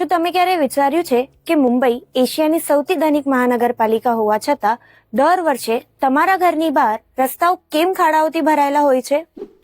શું તમે ક્યારે વિચાર્યું છે કે મુંબઈ એશિયાની સૌથી ધનિક મહાનગરપાલિકા હોવા છતાં દર વર્ષે તમારા ઘરની બહાર રસ્તાઓ કેમ ખાડાઓથી ભરાયેલા હોય છે?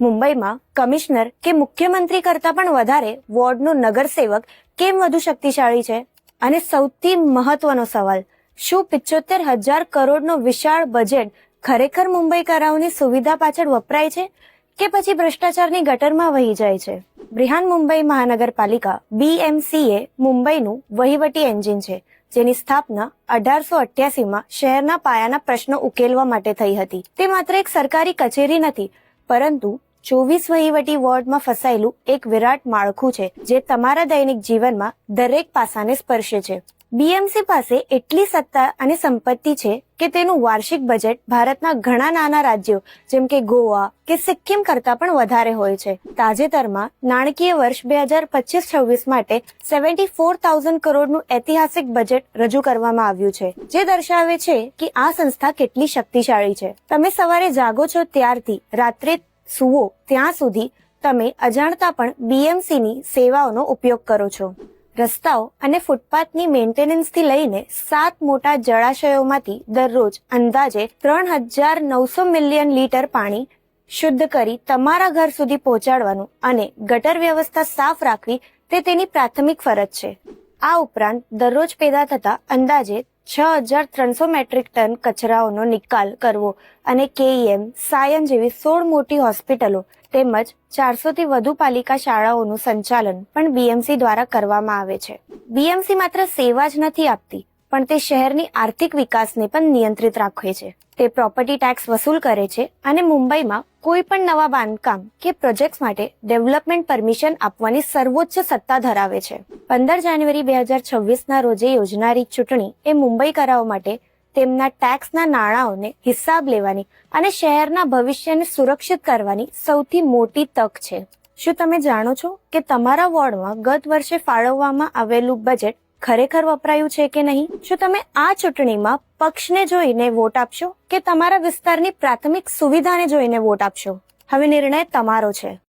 મુંબઈમાં કમિશનર કે મુખ્યમંત્રી કરતા પણ વધારે વોર્ડનો નગરસેવક કેમ વધુ શક્તિશાળી છે? અને સૌથી મહત્વનો સવાલ, શું 75,000 કરોડનો વિશાળ બજેટ ખરેખર મુંબઈકરાઓની સુવિધા પાછળ વપરાય છે કે પછી ભ્રષ્ટાચારની ગટરમાં વહી જાય છે? બ્રિહાન મુંબઈ મહાનગરપાલિકા BMC એ મુંબઈનું વહીવટી એન્જિન છે, જેની સ્થાપના 1888માં શહેરના પાયાના પ્રશ્નો ઉકેલવા માટે થઈ હતી. તે માત્ર એક સરકારી કચેરી નથી, પરંતુ 24 વહીવટી વોર્ડમાં ફસાયેલું એક વિરાટ માળખું છે, જે તમારા દૈનિક જીવનમાં દરેક પાસાને સ્પર્શે છે. BMC પાસે એટલી સત્તા અને સંપત્તિ છે કે તેનું વાર્ષિક બજેટ ભારતના ઘણા નાના રાજ્યો જેમ કે ગોવા કે સિક્કિમ કરતા પણ વધારે હોય છે. તાજેતરમાં નાણાકીય વર્ષ 2025-26 માટે 74,000 કરોડનું ઐતિહાસિક બજેટ રજૂ કરવામાં આવ્યું છે, જે દર્શાવે છે કે આ સંસ્થા કેટલી શક્તિશાળી છે. તમે સવારે જાગો છો ત્યારથી રાત્રે સૂવો ત્યાં સુધી તમે અજાણતા પણ BMCની સેવાઓનો ઉપયોગ કરો છો. રસ્તાઓ અને ફૂટપાથની મેન્ટેનન્સથી લઈને 7 મોટા જળાશયોમાંથી દરરોજ અંદાજે 3,900 મિલિયન લીટર પાણી શુદ્ધ કરી તમારા ઘર સુધી પહોંચાડવાનું અને ગટર વ્યવસ્થા સાફ રાખવી તે તેની પ્રાથમિક ફરજ છે. આ ઉપરાંત દરરોજ પેદા થતા અંદાજે 6,300 મેટ્રિક ટન કચરાઓનો નિકાલ કરવો અને KEM, સાયન જેવી 16 મોટી હોસ્પિટલો તેમજ 400થી વધુ પાલિકા શાળાઓનું સંચાલન પણ BMC દ્વારા કરવામાં આવે છે. BMC માત્ર સેવા જ નથી આપતી, પણ તે શહેરની આર્થિક વિકાસને પણ નિયંત્રિત રાખે છે. તે પ્રોપર્ટી ટેક્સ વસૂલ કરે છે અને મુંબઈમાં કોઈ પણ નવા બાંધકામ કે પ્રોજેક્ટ્સ માટે ડેવલપમેન્ટ પરમિશન આપવાની સર્વોચ્ચ સત્તા ધરાવે છે. 15 જાન્યુઆરી 2026ના રોજે યોજનારી ચૂંટણી એ મુંબઈકરાઓ માટે તેમના ટેક્સના નાણાંઓને હિસાબ લેવાની અને શહેરના ભવિષ્યને સુરક્ષિત કરવાની સૌથી મોટી તક છે. શું તમે જાણો છો કે તમારા વોર્ડમાં ગત વર્ષે ફાળવવામાં આવેલું બજેટ ખરેખર વપરાયું છે કે નહીં? શું તમે આ ચૂંટણીમાં પક્ષને જોઈને વોટ આપશો કે તમારા વિસ્તારની પ્રાથમિક સુવિધાને જોઈને વોટ આપશો? હવે નિર્ણય તમારો છે.